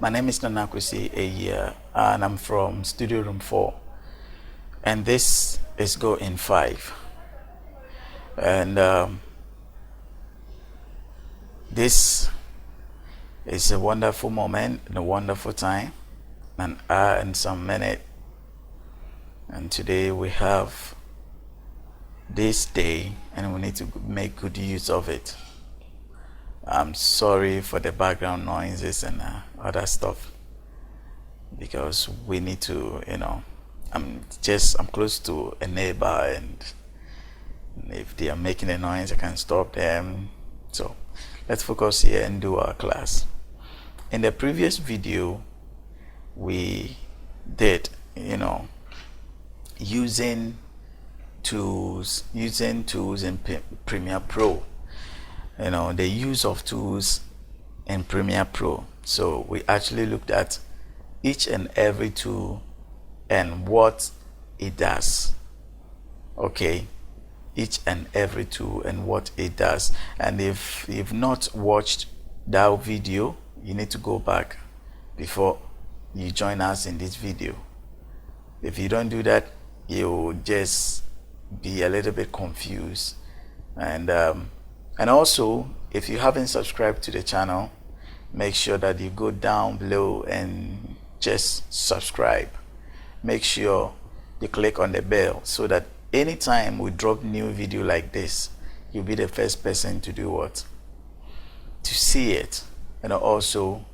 My name is Nanakwesi Eya, and I'm from Studio Room 4, and this is Go in 5. And this is a wonderful moment and a wonderful time, an hour and some minute. And today we have this day, and we need to make good use of it. I'm sorry for the background noises and other stuff, because we need to, I'm close to a neighbor, and if they are making a noise, I can stop them. So let's focus here and do our class. In the previous video, we did, using tools in Premiere Pro. The use of tools in Premiere Pro. So we actually looked at each and every tool and what it does. Okay, each and every tool and what it does. And if you've not watched that video, you need to go back before you join us in this video. If you don't do that, you'll just be a little bit confused. And also, if you haven't subscribed to the channel, make sure that you go down below and just subscribe. Make sure you click on the bell so that anytime we drop new video like this, you'll be the first person to do what? To see it. And also,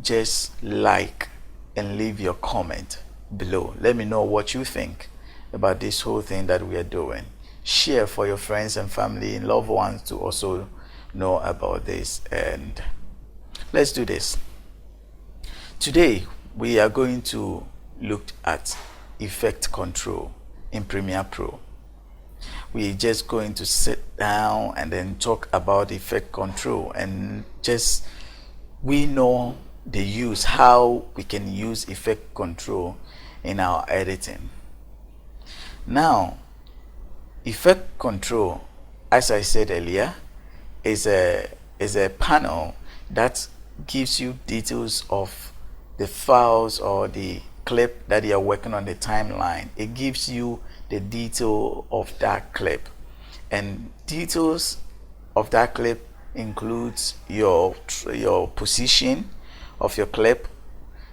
just like and leave your comment below. Let me know what you think about this whole thing that we are doing. Share for your friends and family and loved ones to also know about this. And let's do this. Today we are going to look at effect control in Premiere Pro. We're just going to sit down and then talk about effect control, and just we know the use, how we can use effect control in our editing. Now, effect control, as I said earlier, is a panel that gives you details of the files or the clip that you are working on the timeline. It gives you the detail of that clip, and details of that clip includes your position of your clip,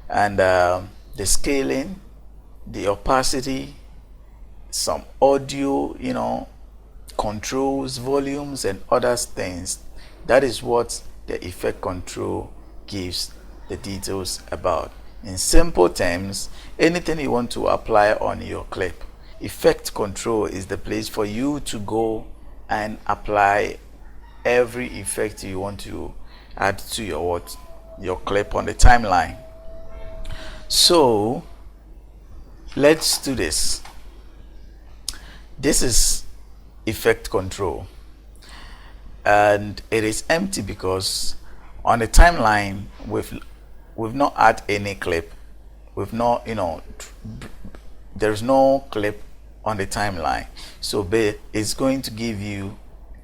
and the scaling, the opacity, some audio, controls, volumes, and other things. That is what the effect control gives the details about. In simple terms, anything you want to apply on your clip, effect control is the place for you to go and apply every effect you want to add to your clip on the timeline. So let's do this. This is effect control, and it is empty because on the timeline we've not add any clip. We've not, there's no clip on the timeline, so it's going to give you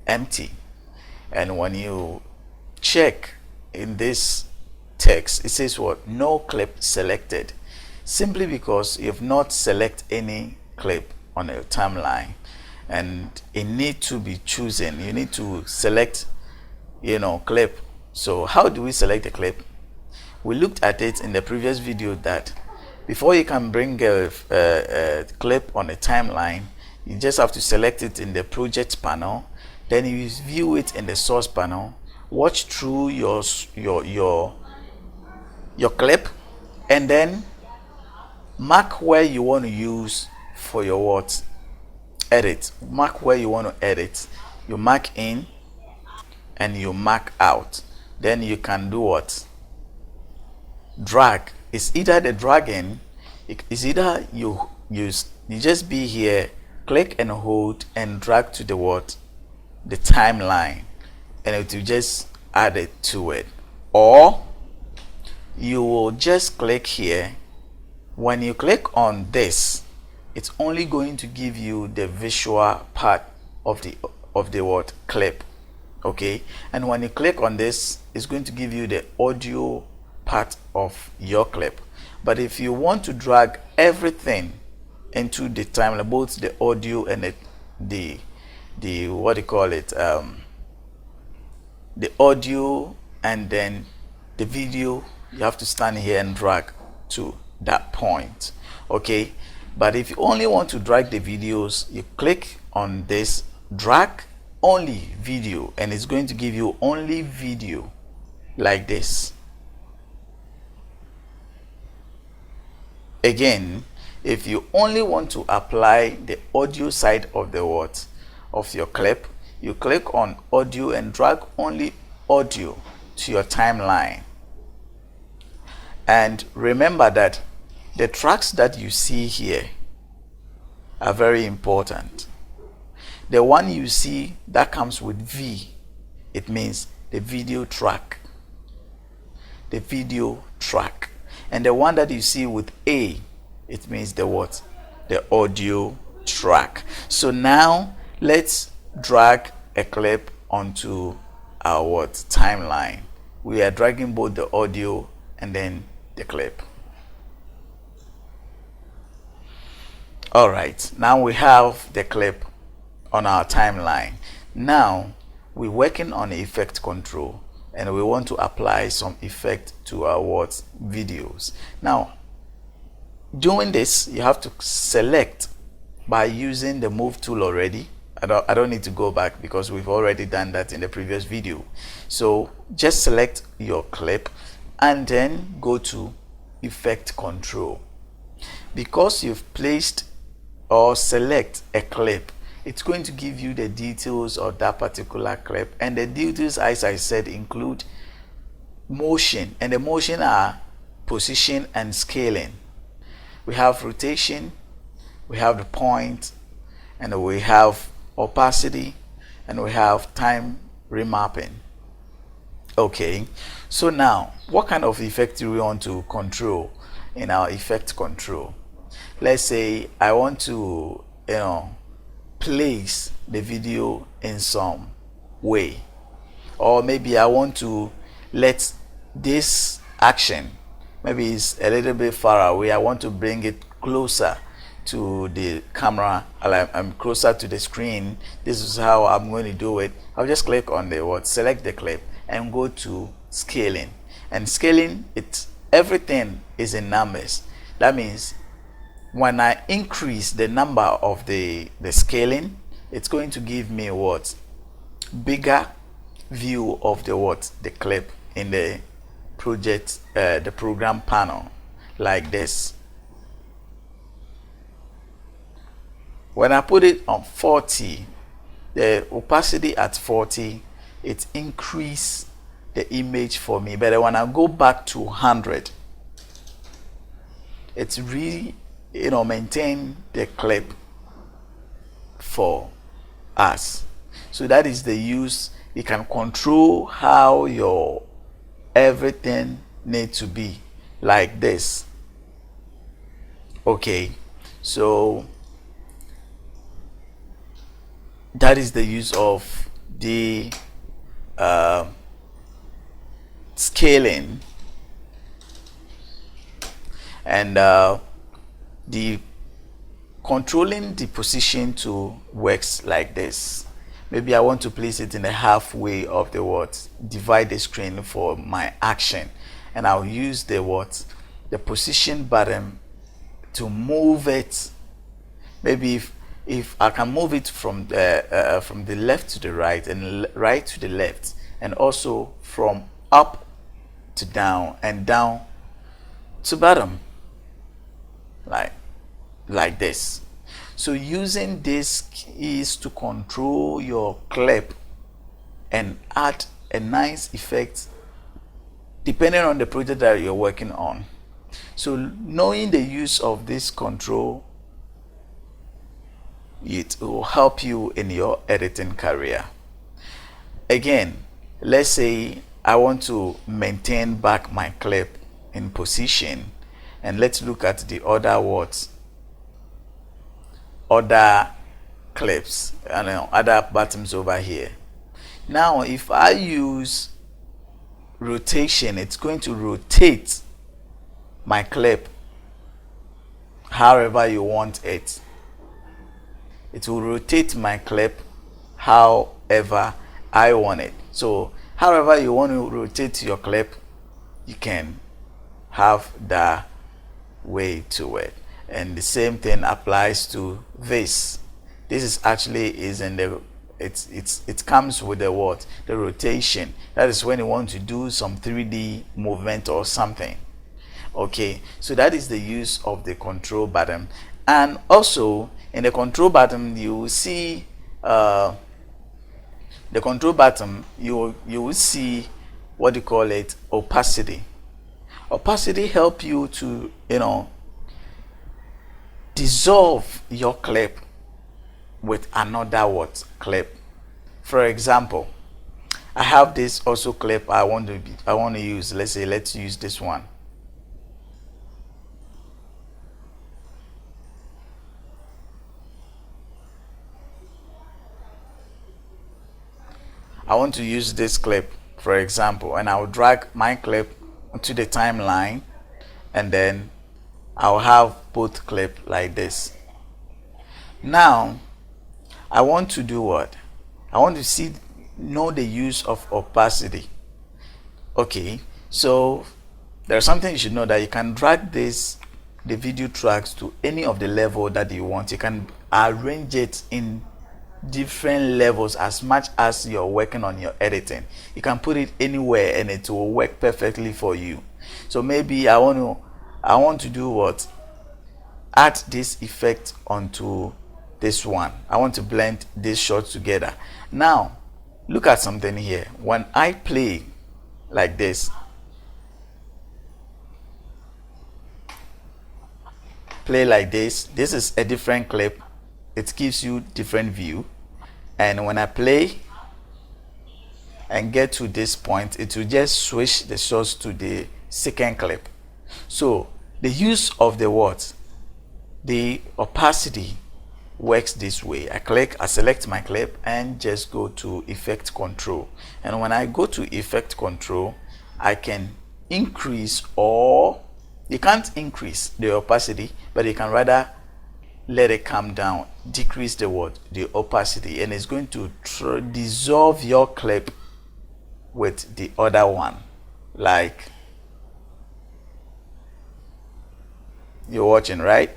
empty. And when you check in this text, it says what? No clip selected, simply because you've not select any clip on a timeline, and it need to be chosen. You need to select clip. So how do we select a clip? We looked at it in the previous video that before you can bring a clip on a timeline, you just have to select it in the project panel, then you view it in the source panel, watch through your clip, and then mark where you want to use for your edit. Mark where you want to edit. You mark in and you mark out. Then you can do what? Drag. It's either the dragging, it's either you just be here, click and hold and drag to the timeline, and it will just add it to it. Or you will just click here. When you click on this, it's only going to give you the visual part of the clip. Okay, and when you click on this, it's going to give you the audio part of your clip. But if you want to drag everything into the timeline, both the audio and the what do you call it, the audio and then the video, you have to stand here and drag to that point. Okay, but if you only want to drag the videos, you click on this drag only video, and it's going to give you only video like this. Again, if you only want to apply the audio side of the what of your clip, you click on audio and drag only audio to your timeline. And remember that the tracks that you see here are very important. The one you see that comes with V, it means the video track. The video track. And the one that you see with A, it means the what? The audio track. So now let's drag a clip onto our what? Timeline. We are dragging both the audio and then the clip. All right, now we have the clip on our timeline. Now we're working on effect control and we want to apply some effect to our what? Videos. Now doing this, you have to select by using the move tool already. I don't need to go back because we've already done that in the previous video. So just select your clip and then go to effect control. Because you've placed or select a clip, it's going to give you the details of that particular clip, and the details, as I said, include motion, and the motion are position and scaling. We have rotation, we have the point, and we have opacity, and we have time remapping. Okay, so now what kind of effect do we want to control in our effect control? Let's say I want to place the video in some way, or maybe I want to let this action, maybe it's a little bit far away, I want to bring it closer to the camera, I'm closer to the screen. This is how I'm going to do it. I'll just click on the what, select the clip and go to scaling. And scaling, it's everything is in numbers. That means when I increase the number of the scaling, it's going to give me what? Bigger view of the what? The clip in the project, the program panel, like this. When I put it on 40, the opacity at 40, it increase the image for me. But when I go back to 100, it's really maintain the clip for us. So that is the use. You can control how your everything needs to be like this. Okay, so that is the use of the scaling, and the controlling the position to works like this. Maybe I want to place it in the halfway of the what, divide the screen for my action, and I'll use the what, the position button to move it. Maybe if I can move it from the left to the right and right to the left, and also from up to down and down to bottom, like this. So using this keys to control your clip and add a nice effect depending on the project that you're working on. So knowing the use of this control, it will help you in your editing career. Again, let's say I want to maintain back my clip in position, and let's look at the other words, other clips, and other buttons over here. Now if I use rotation, it's going to rotate my clip however you want it. It will rotate my clip however I want it. So however you want to rotate your clip, you can have that way to it. And the same thing applies to this. This is actually is in the it comes with the what? The rotation. That is when you want to do some 3D movement or something. Okay, so that is the use of the control button. And also in the control button you will see the control button, you will see what you call it, opacity. Opacity help you to, you know, dissolve your clip with another what clip. For example, I have this also clip I want to use. Let's use this one. I want to use this clip, for example, and I will drag my clip to the timeline, and then I'll have both clip like this. Now I want to do what? I want to know the use of opacity. Okay, so there's something you should know, that you can drag the video tracks to any of the level that you want. You can arrange it in different levels as much as you're working on your editing. You can put it anywhere and it will work perfectly for you. So maybe I want to do what? Add this effect onto this one. I want to blend this shot together. Now look at something here. When I play like this, this is a different clip. It gives you different view, and when I play and get to this point, it will just switch the shots to the second clip. So the use of the what? The opacity works this way. I select my clip and just go to effect control, and when I go to effect control, I can increase, or you can't increase the opacity, but you can rather let it come down, decrease the what? The opacity, and it's going to dissolve your clip with the other one, like you're watching, right?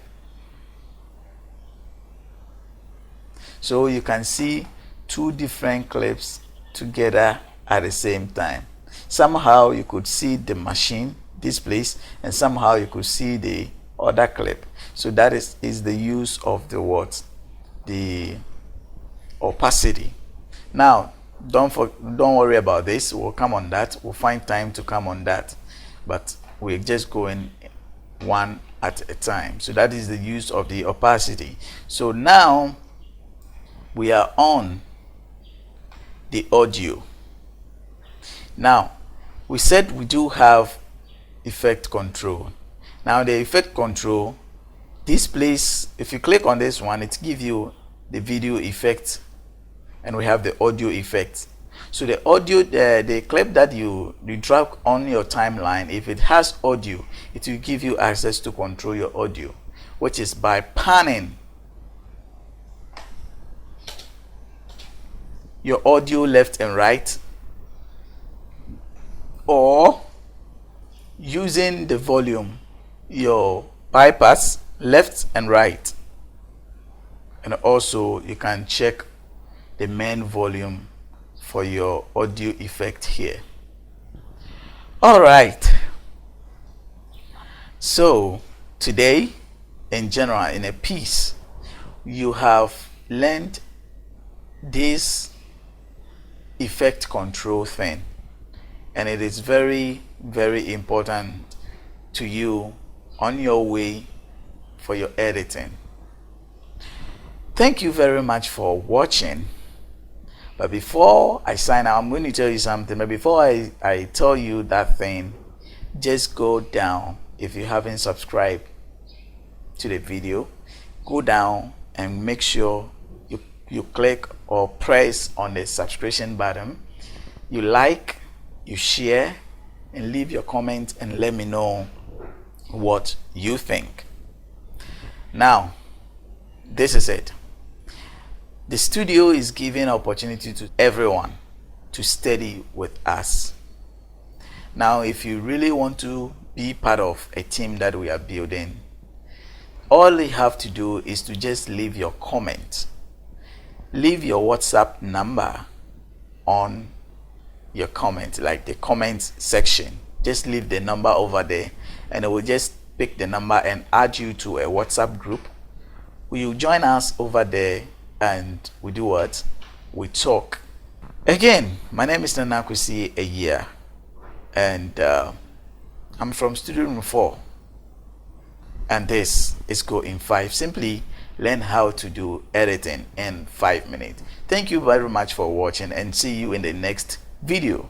So you can see two different clips together at the same time. Somehow you could see the machine, this place, and somehow you could see the other clip. So that is the use of the what? The opacity. Now don't worry about this. We'll come on that. We'll find time to come on that, but we're just going one at a time. So that is the use of the opacity. So now we are on the audio. Now we said we do have effect control. Now the effect control, this place, if you click on this one, it gives you the video effect, and we have the audio effect. So the audio, the clip that you drag on your timeline, if it has audio, it will give you access to control your audio, which is by panning your audio left and right, or using the volume, your bypass left and right, and also you can check the main volume for your audio effect here. All right, so today in general, in a piece, you have learned this effect control thing, and it is very, very important to you on your way for your editing. Thank you very much for watching. But before I sign out, I'm going to tell you something. But before I tell you that thing, just go down. If you haven't subscribed to the video, go down and make sure you click or press on the subscription button. You like, you share, and leave your comment and let me know what you think. Now, this is it. The studio is giving opportunity to everyone to study with us. Now, if you really want to be part of a team that we are building, all you have to do is to just leave your comment. Leave your WhatsApp number on your comment, like the comments section. Just leave the number over there, and it will just pick the number and add you to a WhatsApp group. Will you join us over there and we do what? We talk. Again, my name is Nanakwesi Ayia, and I'm from Studio Room 4, and this is Go in 5. Simply learn how to do editing in 5 minutes. Thank you very much for watching, and see you in the next video.